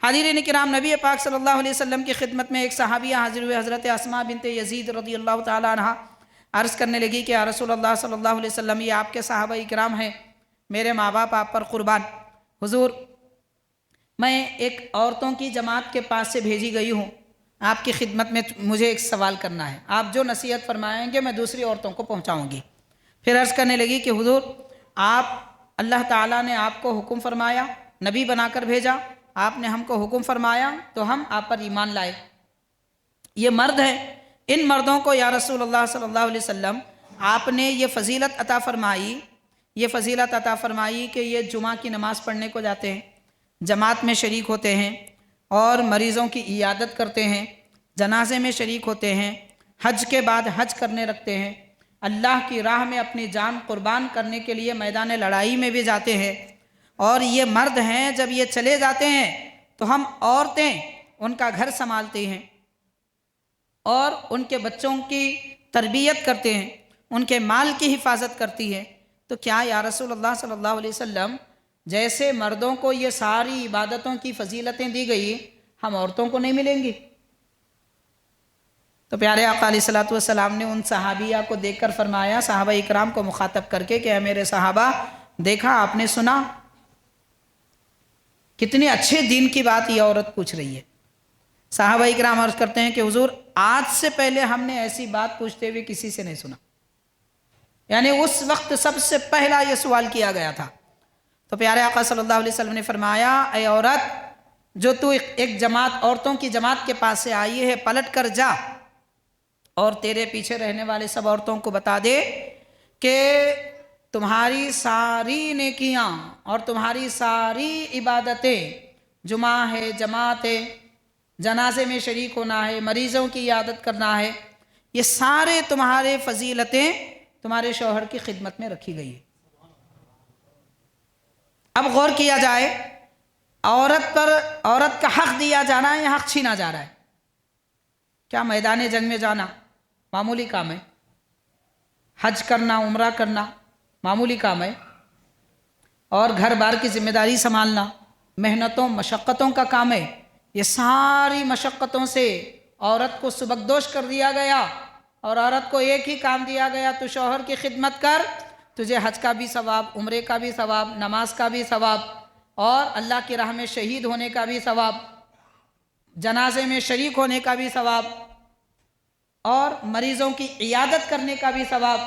حاضرین کرام، نبی پاک صلی اللہ علیہ وسلم کی خدمت میں ایک صحابیہ حاضر ہوئے، حضرت اسماء بنت یزید رضی اللہ تعالیٰ عنہ۔ عرض کرنے لگی کہ یا رسول اللہ صلی اللہ علیہ وسلم، یہ آپ کے صحابہ کرام ہیں، میرے ماں باپ آپ پر قربان۔ حضور، میں ایک عورتوں کی جماعت کے پاس سے بھیجی گئی ہوں، آپ کی خدمت میں مجھے ایک سوال کرنا ہے، آپ جو نصیحت فرمائیں گے میں دوسری عورتوں کو پہنچاؤں گی۔ پھر عرض کرنے لگی کہ حضور، اللہ تعالیٰ نے آپ کو حکم فرمایا، نبی بنا کر بھیجا، آپ نے ہم کو حکم فرمایا تو ہم آپ پر ایمان لائے۔ یہ مرد ہیں، ان مردوں کو یا رسول اللہ صلی اللہ علیہ وسلم آپ نے یہ فضیلت عطا فرمائی کہ یہ جمعہ کی نماز پڑھنے کو جاتے ہیں، جماعت میں شریک ہوتے ہیں اور مریضوں کی عیادت کرتے ہیں، جنازے میں شریک ہوتے ہیں، حج کے بعد حج کرنے رکھتے ہیں، اللہ کی راہ میں اپنی جان قربان کرنے کے لیے میدان لڑائی میں بھی جاتے ہیں۔ اور یہ مرد ہیں، جب یہ چلے جاتے ہیں تو ہم عورتیں ان کا گھر سنبھالتے ہیں اور ان کے بچوں کی تربیت کرتے ہیں، ان کے مال کی حفاظت کرتی ہے۔ تو کیا یا رسول اللہ صلی اللہ علیہ وسلم جیسے مردوں کو یہ ساری عبادتوں کی فضیلتیں دی گئی، ہم عورتوں کو نہیں ملیں گی؟ تو پیارے آقا علیہ الصلوۃ والسلام نے ان صحابیہ کو دیکھ کر فرمایا، صحابہ اکرام کو مخاطب کر کے، کہ اے میرے صحابہ، دیکھا آپ نے سنا، کتنے اچھے دین کی بات یہ عورت پوچھ رہی ہے۔ صحابہ اکرام عرض کرتے ہیں کہ حضور، آج سے پہلے ہم نے ایسی بات پوچھتے ہوئے کسی سے نہیں سنا، یعنی اس وقت سب سے پہلا یہ سوال کیا گیا تھا۔ تو پیارے آقا صلی اللہ علیہ وسلم نے فرمایا، اے عورت، جو تو ایک جماعت، عورتوں کی جماعت کے پاس سے آئی ہے، پلٹ کر جا اور تیرے پیچھے رہنے والے سب عورتوں کو بتا دے کہ تمہاری ساری نیکیاں اور تمہاری ساری عبادتیں، جمعہ ہے، جماعت ہے، جنازے میں شریک ہونا ہے، مریضوں کی عیادت کرنا ہے، یہ سارے تمہارے فضیلتیں تمہارے شوہر کی خدمت میں رکھی گئی ہے۔ اب غور کیا جائے، عورت کا حق دیا جانا ہے یا حق چھینا جا رہا ہے؟ کیا میدان جنگ میں جانا معمولی کام ہے؟ حج کرنا، عمرہ کرنا معمولی کام ہے؟ اور گھر بار کی ذمہ داری سنبھالنا محنتوں مشقتوں کا کام ہے؟ یہ ساری مشقتوں سے عورت کو سبکدوش کر دیا گیا اور عورت کو ایک ہی کام دیا گیا، تو شوہر کی خدمت کر، تجھے حج کا بھی ثواب، عمرے کا بھی ثواب، نماز کا بھی ثواب، اور اللہ کی راہ میں شہید ہونے کا بھی ثواب، جنازے میں شریک ہونے کا بھی ثواب، اور مریضوں کی عیادت کرنے کا بھی ثواب،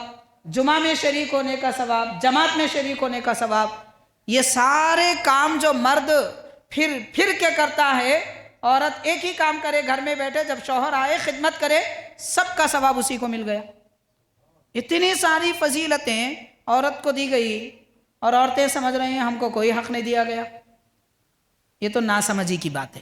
جمعہ میں شریک ہونے کا ثواب، جماعت میں شریک ہونے کا ثواب۔ یہ سارے کام جو مرد پھر کے کرتا ہے، عورت ایک ہی کام کرے، گھر میں بیٹھے، جب شوہر آئے خدمت کرے، سب کا ثواب اسی کو مل گیا۔ اتنی ساری فضیلتیں عورت کو دی گئی اور عورتیں سمجھ رہی ہیں ہم کو کوئی حق نہیں دیا گیا۔ یہ تو ناسمجھی کی بات ہے۔